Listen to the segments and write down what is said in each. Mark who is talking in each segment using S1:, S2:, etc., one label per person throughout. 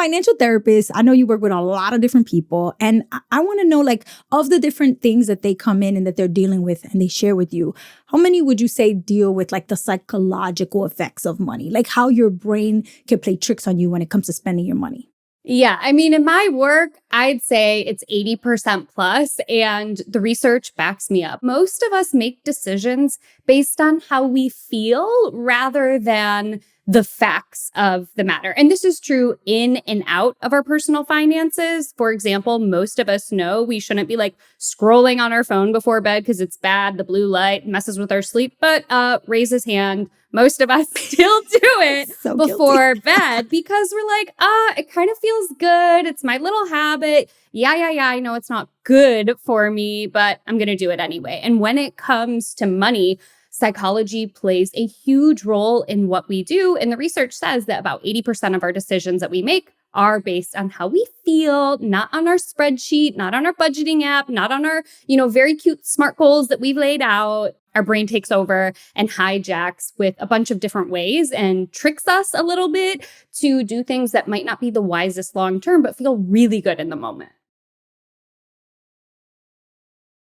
S1: financial therapist. I know you work with a lot of different people. And I want to know, like, of the different things that they come in and that they're dealing with and they share with you, how many would you say deal with like the psychological effects of money? Like how your brain can play tricks on you when it comes to spending your money?
S2: Yeah, I mean, in my work, I'd say it's 80% plus, and the research backs me up. Most of us make decisions based on how we feel rather than the facts of the matter. And this is true in and out of our personal finances. For example, most of us know we shouldn't be like scrolling on our phone before bed because it's bad. The blue light messes with our sleep. But raise his hand. Most of us still do it
S1: So
S2: before bed because we're like, it kind of feels good. It's my little habit. Yeah. I know it's not good for me, but I'm going to do it anyway. And when it comes to money, psychology plays a huge role in what we do. And the research says that about 80% of our decisions that we make are based on how we feel, not on our spreadsheet, not on our budgeting app, not on our, very cute SMART goals that we've laid out. Our brain takes over and hijacks with a bunch of different ways and tricks us a little bit to do things that might not be the wisest long-term, but feel really good in the moment.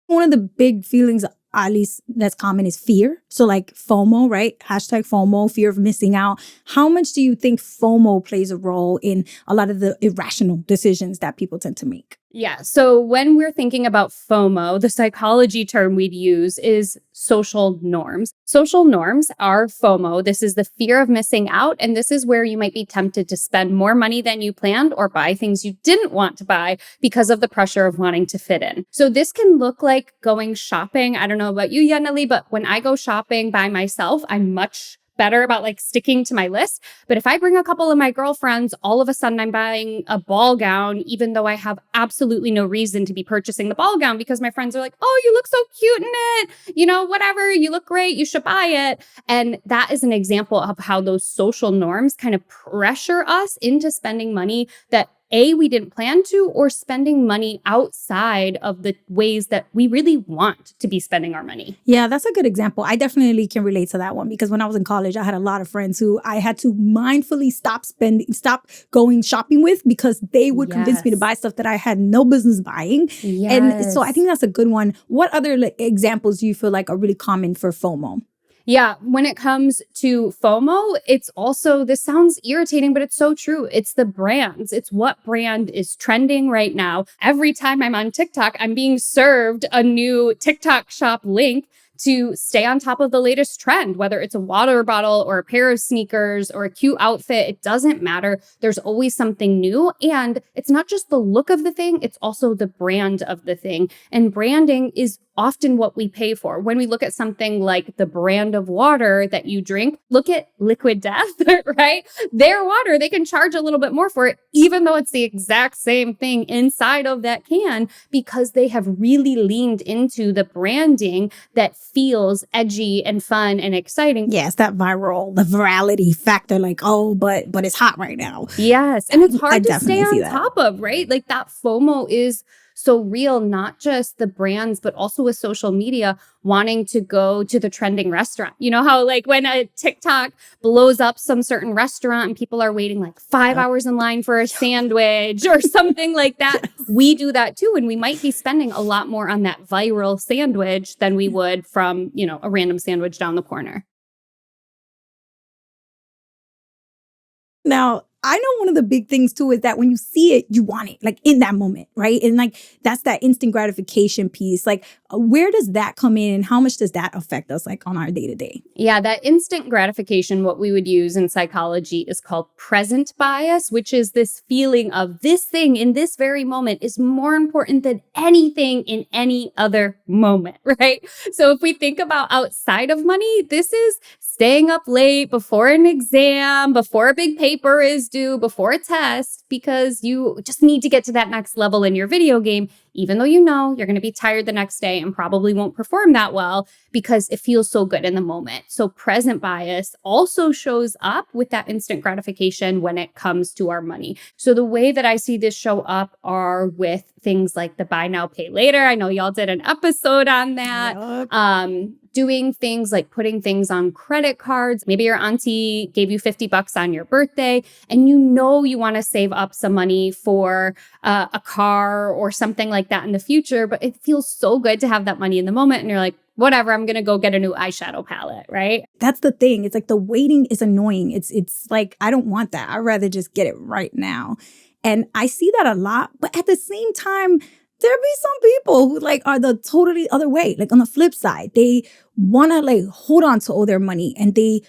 S1: One of the big feelings, at least that's common, is fear. So like FOMO, right? Hashtag FOMO, fear of missing out. How much do you think FOMO plays a role in a lot of the irrational decisions that people tend to make?
S2: Yeah. So when we're thinking about FOMO, the psychology term we'd use is social norms. Social norms are FOMO. This is the fear of missing out. And this is where you might be tempted to spend more money than you planned or buy things you didn't want to buy because of the pressure of wanting to fit in. So this can look like going shopping. I don't know about you, Yaneli, but when I go shopping by myself, I'm much better about like sticking to my list. But if I bring a couple of my girlfriends, all of a sudden I'm buying a ball gown, even though I have absolutely no reason to be purchasing the ball gown because my friends are like, oh, you look so cute in it. Whatever, you look great. You should buy it. And that is an example of how those social norms kind of pressure us into spending money that we didn't plan to, or spending money outside of the ways that we really want to be spending our money.
S1: Yeah, that's a good example. I definitely can relate to that one because when I was in college, I had a lot of friends who I had to mindfully stop going shopping with because they would convince me to buy stuff that I had no business buying.
S2: Yes.
S1: And so I think that's a good one. What other examples do you feel like are really common for FOMO?
S2: Yeah, when it comes to FOMO, it's also, this sounds irritating, but it's so true. It's the brands. It's what brand is trending right now. Every time I'm on TikTok, I'm being served a new TikTok shop link to stay on top of the latest trend, whether it's a water bottle or a pair of sneakers or a cute outfit, it doesn't matter. There's always something new. And it's not just the look of the thing, it's also the brand of the thing. And branding is often what we pay for. When we look at something like the brand of water that you drink, look at Liquid Death, right? Their water, they can charge a little bit more for it, even though it's the exact same thing inside of that can, because they have really leaned into the branding that feels edgy and fun and exciting.
S1: Yes, the virality factor, like, oh, but it's hot right now.
S2: Yes. And it's hard to stay on top of, right? Like that FOMO is so real, not just the brands, but also with social media wanting to go to the trending restaurant. You know how like when a TikTok blows up some certain restaurant and people are waiting like 5 hours in line for a sandwich or something like that. We do that too. And we might be spending a lot more on that viral sandwich than we would from, a random sandwich down the corner.
S1: Now, I know one of the big things too is that when you see it, you want it like in that moment, right? And like that's that instant gratification piece. Like where does that come in and how much does that affect us like on our day to day?
S2: Yeah, that instant gratification, what we would use in psychology is called present bias, which is this feeling of this thing in this very moment is more important than anything in any other moment, right? So if we think about outside of money, this is staying up late before an exam, before a big paper is due, before a test, because you just need to get to that next level in your video game, even though you know you're going to be tired the next day and probably won't perform that well because it feels so good in the moment. So present bias also shows up with that instant gratification when it comes to our money. So the way that I see this show up are with things like the buy now, pay later. I know y'all did an episode on that.
S1: Yep.
S2: Doing things like putting things on credit cards. Maybe your auntie gave you $50 on your birthday and you know you want to save up some money for a car or something like that in the future, but it feels so good to have that money in the moment. And you're like, whatever, I'm going to go get a new eyeshadow palette, right?
S1: That's the thing. It's like the waiting is annoying. It's like, I don't want that. I'd rather just get it right now. And I see that a lot. But at the same time, there be some people who like are the totally other way. Like on the flip side, they want to like hold on to all their money and they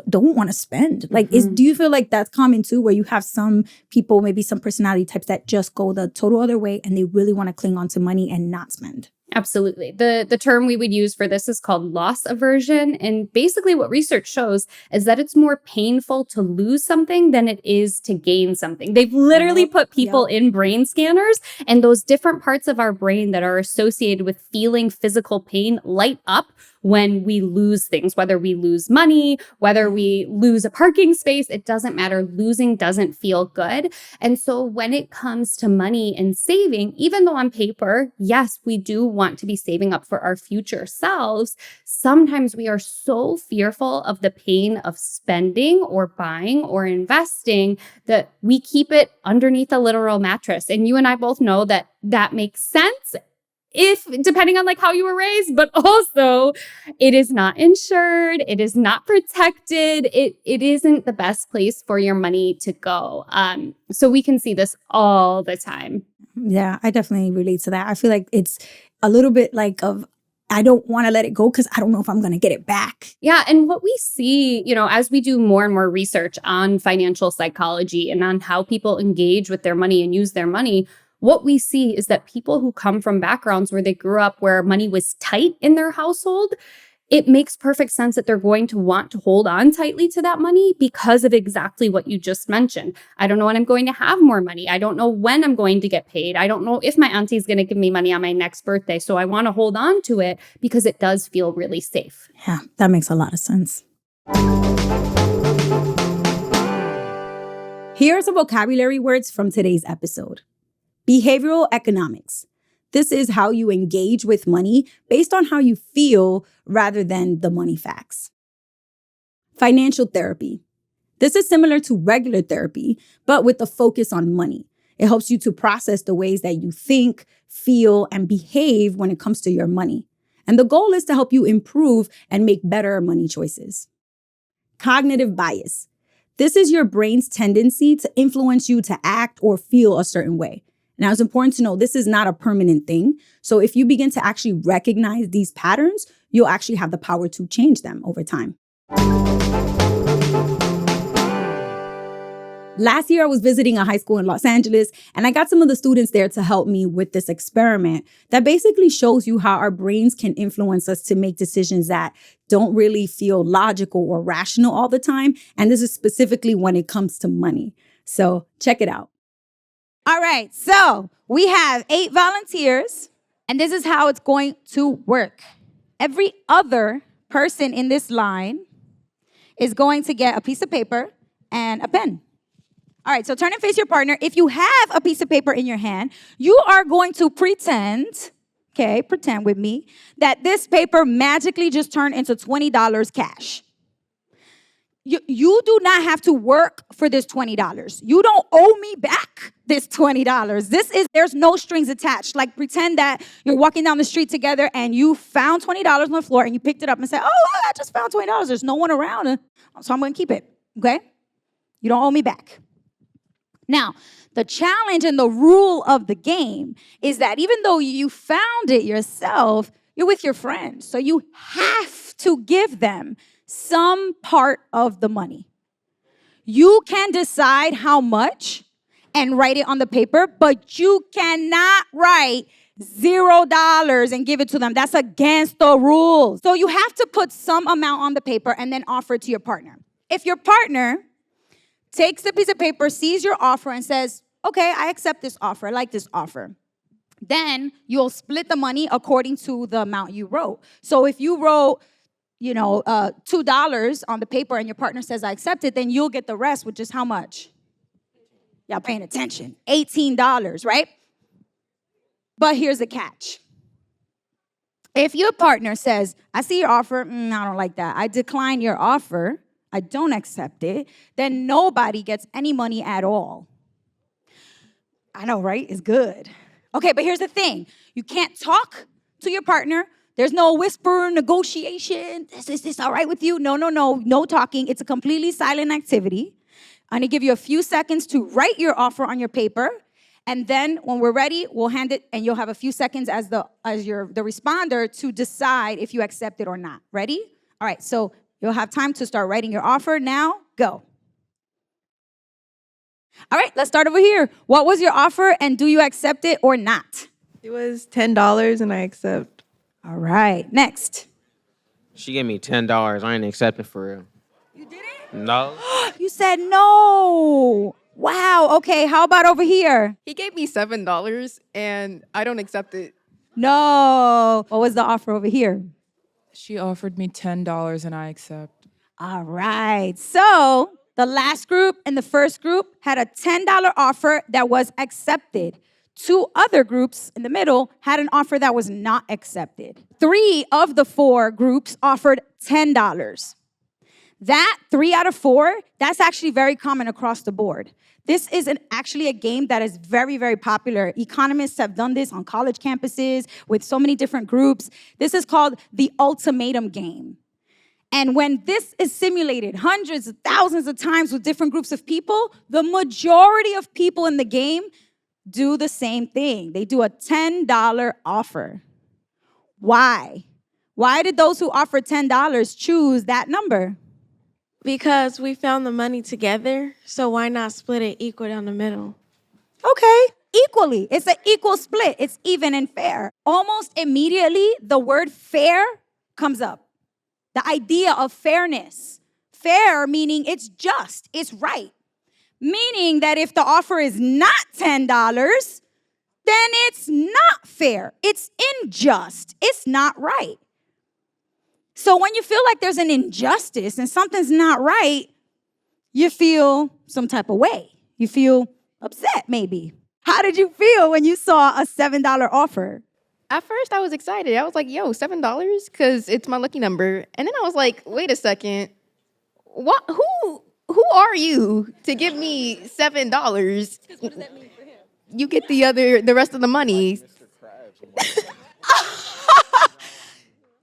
S1: don't want to spend. Like, do you feel like that's common too, where you have some people, maybe some personality types that just go the total other way and they really want to cling on to money and not spend?
S2: Absolutely. The term we would use for this is called loss aversion. And basically what research shows is that it's more painful to lose something than it is to gain something. They've literally put people in brain scanners, and those different parts of our brain that are associated with feeling physical pain light up when we lose things, whether we lose money, whether we lose a parking space, it doesn't matter. Losing doesn't feel good. And so when it comes to money and saving, even though on paper, yes, we do want to be saving up for our future selves, sometimes we are so fearful of the pain of spending or buying or investing that we keep it underneath a literal mattress. And you and I both know that that makes sense, if depending on like how you were raised, but also it is not insured, it is not protected, it isn't the best place for your money to go. So we can see this all the time.
S1: Yeah, I definitely relate to that. I feel like it's a little bit like I don't want to let it go because I don't know if I'm going to get it back.
S2: Yeah. And what we see, as we do more and more research on financial psychology and on how people engage with their money and use their money, what we see is that people who come from backgrounds where they grew up where money was tight in their household, it makes perfect sense that they're going to want to hold on tightly to that money because of exactly what you just mentioned. I don't know when I'm going to have more money. I don't know when I'm going to get paid. I don't know if my auntie is going to give me money on my next birthday. So I want to hold on to it because it does feel really safe.
S1: Yeah, that makes a lot of sense. Here are some vocabulary words from today's episode. Behavioral economics. This is how you engage with money based on how you feel rather than the money facts. Financial therapy. This is similar to regular therapy, but with a focus on money. It helps you to process the ways that you think, feel, and behave when it comes to your money. And the goal is to help you improve and make better money choices. Cognitive bias. This is your brain's tendency to influence you to act or feel a certain way. Now, it's important to know this is not a permanent thing. So if you begin to actually recognize these patterns, you'll actually have the power to change them over time. Last year, I was visiting a high school in Los Angeles, and I got some of the students there to help me with this experiment that basically shows you how our brains can influence us to make decisions that don't really feel logical or rational all the time. And this is specifically when it comes to money. So check it out.
S3: All right, so we have 8 volunteers, and this is how it's going to work. Every other person in this line is going to get a piece of paper and a pen. All right, so turn and face your partner. If you have a piece of paper in your hand, you are going to pretend with me, that this paper magically just turned into $20 cash. You do not have to work for this $20. You don't owe me back this $20. There's no strings attached. Like pretend that you're walking down the street together and you found $20 on the floor and you picked it up and said, oh, I just found $20. There's no one around, so I'm going to keep it, okay? You don't owe me back. Now, the challenge and the rule of the game is that even though you found it yourself, you're with your friends. So you have to give them some part of the money. You can decide how much and write it on the paper, but you cannot write $0 and give it to them. That's against the rules. So you have to put some amount on the paper and then offer it to your partner. If your partner takes the piece of paper, sees your offer and says, okay, I accept this offer. I like this offer. then you'll split the money according to the amount you wrote. So if you wrote, $2 on the paper and your partner says, I accept it, then you'll get the rest, which is how much? Y'all paying attention. $18, right? But here's the catch. If your partner says, I see your offer, I don't like that. I decline your offer. I don't accept it. Then nobody gets any money at all. I know, right? It's good. Okay, but here's the thing. You can't talk to your partner. There's no whisper negotiation. Is this all right with you? No talking. It's a completely silent activity. I'm gonna give you a few seconds to write your offer on your paper. And then when we're ready, we'll hand it, and you'll have a few seconds as the responder to decide if you accept it or not. Ready? All right, so you'll have time to start writing your offer now. Go. All right, let's start over here. What was your offer, and do you accept it or not?
S4: It was $10 and I accept.
S3: All right, next.
S5: She gave me $10. I ain't accepting for real.
S3: You did it?
S5: No.
S3: You said no. Wow, okay, how about over here?
S4: He gave me $7 and I don't accept it.
S3: No. What was the offer over here?
S6: She offered me $10 and I accept.
S3: All right, so the last group and the first group had a $10 offer that was accepted. 2 other groups in the middle had an offer that was not accepted. 3 of the 4 groups offered $10. That 3 out of 4, that's actually very common across the board. This is actually a game that is very, very popular. Economists have done this on college campuses with so many different groups. This is called the ultimatum game. And when this is simulated hundreds of thousands of times with different groups of people, the majority of people in the game do the same thing. They do a $10 offer. Why? Why did those who offered $10 choose that number?
S7: Because we found the money together, so why not split it equal down the middle?
S3: Okay, equally. It's an equal split. It's even and fair. Almost immediately, the word fair comes up. The idea of fairness. Fair meaning it's just, it's right. Meaning that if the offer is not $10, then it's not fair. It's unjust. It's not right. So when you feel like there's an injustice and something's not right, you feel some type of way. You feel upset, maybe. How did you feel when you saw a $7 offer?
S4: At first, I was excited. I was like, yo, $7? Because it's my lucky number. And then I was like, wait a second. What? Who are you to give me $7? What does that mean for him? You get the rest of the money.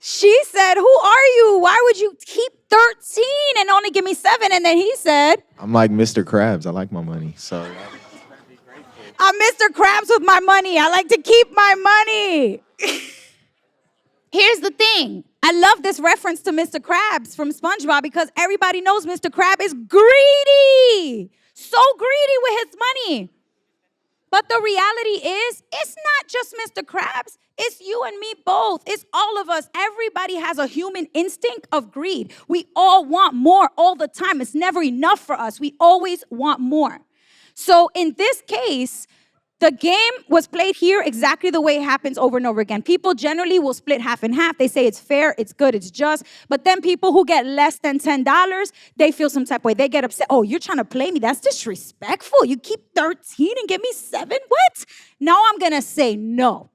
S3: She said, who are you? Why would you keep 13 and only give me 7? And then he said,
S8: I'm like Mr. Krabs. I like my money. So
S3: I'm Mr. Krabs with my money. I like to keep my money. Here's the thing. I love this reference to Mr. Krabs from SpongeBob because everybody knows Mr. Krab is greedy. So greedy with his money. But the reality is, it's not just Mr. Krabs. It's you and me both. It's all of us. Everybody has a human instinct of greed. We all want more all the time. It's never enough for us. We always want more. So in this case, the game was played here exactly the way it happens over and over again. People generally will split half and half. They say it's fair, it's good, it's just. But then people who get less than $10, they feel some type of way. They get upset. Oh, you're trying to play me? That's disrespectful. You keep 13 and give me 7? What? Now I'm going to say no.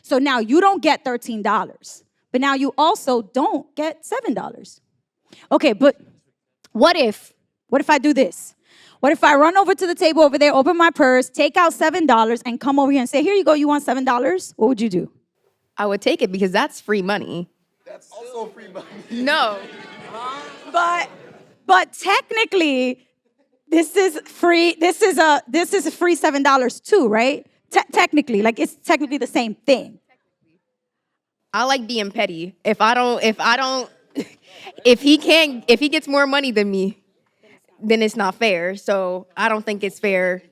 S3: So now you don't get $13. But now you also don't get $7. Okay, but what if I do this? What if I run over to the table over there, open my purse, take out $7, and come over here and say, here you go, you want $7? What would you do?
S4: I would take it because that's free money.
S8: that's also free money.
S4: No.
S3: But technically, this is free. This is a free $7 too, right? Technically, like it's technically the same thing.
S4: I like being petty. If he gets more money than me, then it's not fair. So I don't think it's fair.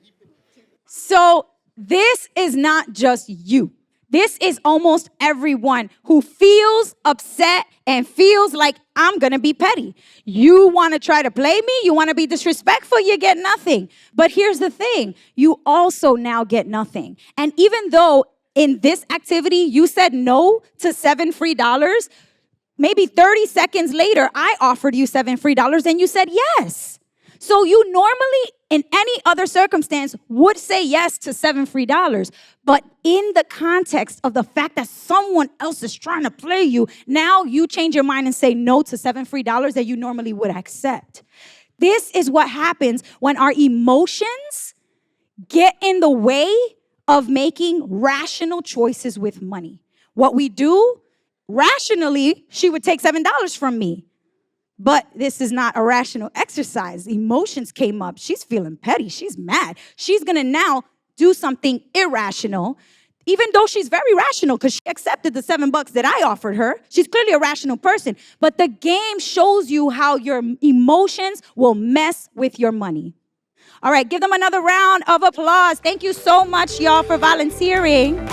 S3: So this is not just you. This is almost everyone who feels upset and feels like I'm going to be petty. You want to try to play me? You want to be disrespectful? You get nothing. But here's the thing. You also now get nothing. And even though in this activity, you said no to $7 free. Maybe 30 seconds later, I offered you $7 free and you said yes. So you normally, in any other circumstance, would say yes to $7 free. But in the context of the fact that someone else is trying to play you, now you change your mind and say no to $7 free that you normally would accept. This is what happens when our emotions get in the way of making rational choices with money. What we do, rationally, she would take $7 from me. But this is not a rational exercise. Emotions came up. She's feeling petty. She's mad. She's going to now do something irrational, even though she's very rational because she accepted the $7 that I offered her. She's clearly a rational person. But the game shows you how your emotions will mess with your money. All right, give them another round of applause. Thank you so much, y'all, for volunteering.